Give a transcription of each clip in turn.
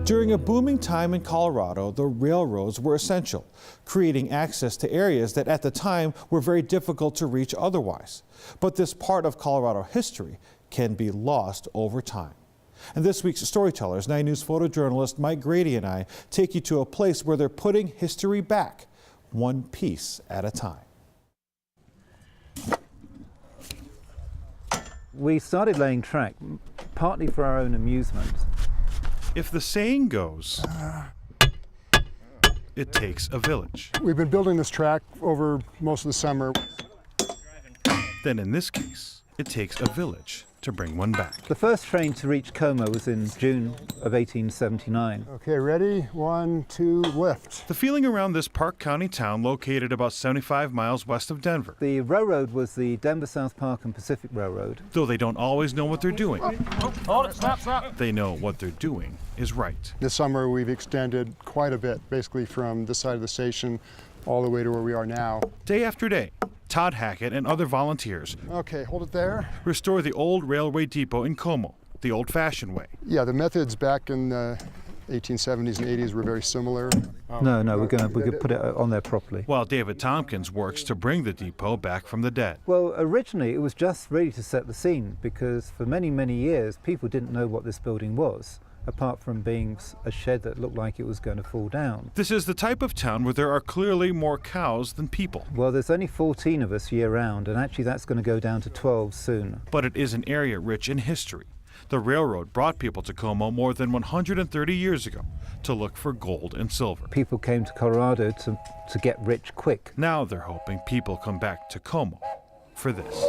During a booming time in Colorado, the railroads were essential, creating access to areas that at the time were very difficult to reach otherwise. But this part of Colorado history can be lost over time. And this week's Storytellers, 9 News photojournalist Mike Grady and I take you to a place where they're putting history back, one piece at a time. We started laying track, partly for our own amusement. If the saying goes, it takes a village. We've been building this track over most of the summer. Then in this case, it takes a village to bring one back. The first train to reach Como was in June of 1879. Okay, ready? 1, 2, lift. The feeling around this Park County town located about 75 miles west of Denver. The railroad was the Denver South Park and Pacific Railroad. Though they don't always know what they're doing. Hold it, stop. They know what they're doing is right. This summer we've extended quite a bit, basically from this side of the station all the way to where we are now. Day after day, Todd Hackett and other volunteers Okay, hold it there. restore the old railway depot in Como, the old-fashioned way. Yeah, the methods back in the 1870s and 80s were very similar. No, we're going to put it on there properly. While David Tompkins works to bring the depot back from the dead. Well, originally it was just really to set the scene, because for many, many years people didn't know what this building was, apart from being a shed that looked like it was going to fall down. This is the type of town where there are clearly more cows than people. Well, there's only 14 of us year-round, and actually that's going to go down to 12 soon. But it is an area rich in history. The railroad brought people to Como more than 130 years ago to look for gold and silver. People came to Colorado to get rich quick. Now they're hoping people come back to Como for this.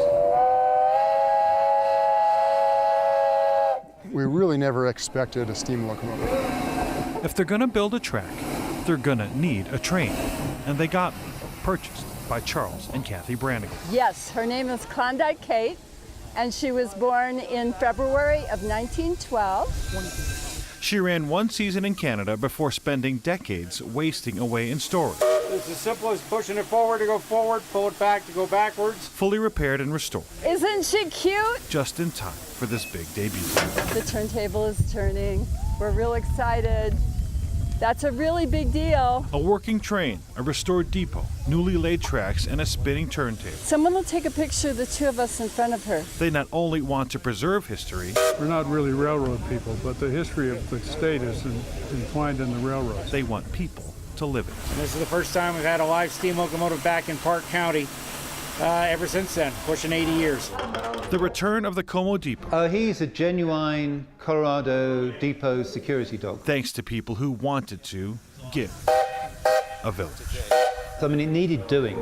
We really never expected a steam locomotive. If they're gonna build a track, they're gonna need a train. And they got one, purchased by Charles and Kathy Brannigan. Yes, her name is Klondike Kate, and she was born in February of 1912. She ran one season in Canada before spending decades wasting away in storage. It's as simple as pushing it forward to go forward, pull it back to go backwards. Fully repaired and restored, Isn't she cute? just in time for this big debut. The turntable is turning. We're real excited. That's a really big deal. A working train, a restored depot, newly laid tracks, and a spinning turntable. Someone will take a picture of the two of us in front of her. They not only want to preserve history, We're not really railroad people, but the history of the state is entwined in the railroads. they want people to live it. And this is the first time we've had a live steam locomotive back in Park County ever since then, pushing 80 years. The return of the Como Depot, He's a genuine Colorado Depot security dog. thanks to people who wanted to give a village. I mean, it needed doing,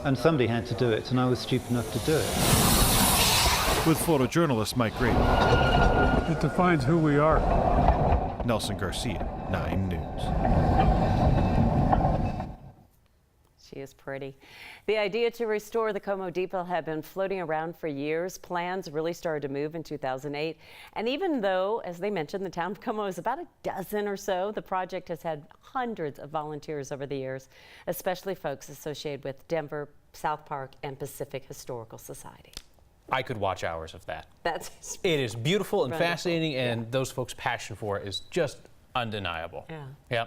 and somebody had to do it, and I was stupid enough to do it. With photojournalist Mike Grady, It defines who we are. Nelson Garcia, 9 News. She is pretty. The idea to restore the Como Depot had been floating around for years. Plans really started to move in 2008. And even though, as they mentioned, the town of Como is about a dozen or so, the project has had hundreds of volunteers over the years, especially folks associated with Denver, South Park, and Pacific Historical Society. I could watch hours of that. It is beautiful and wonderful. fascinating, and those folks' passion for it is just undeniable. Yeah. Yep.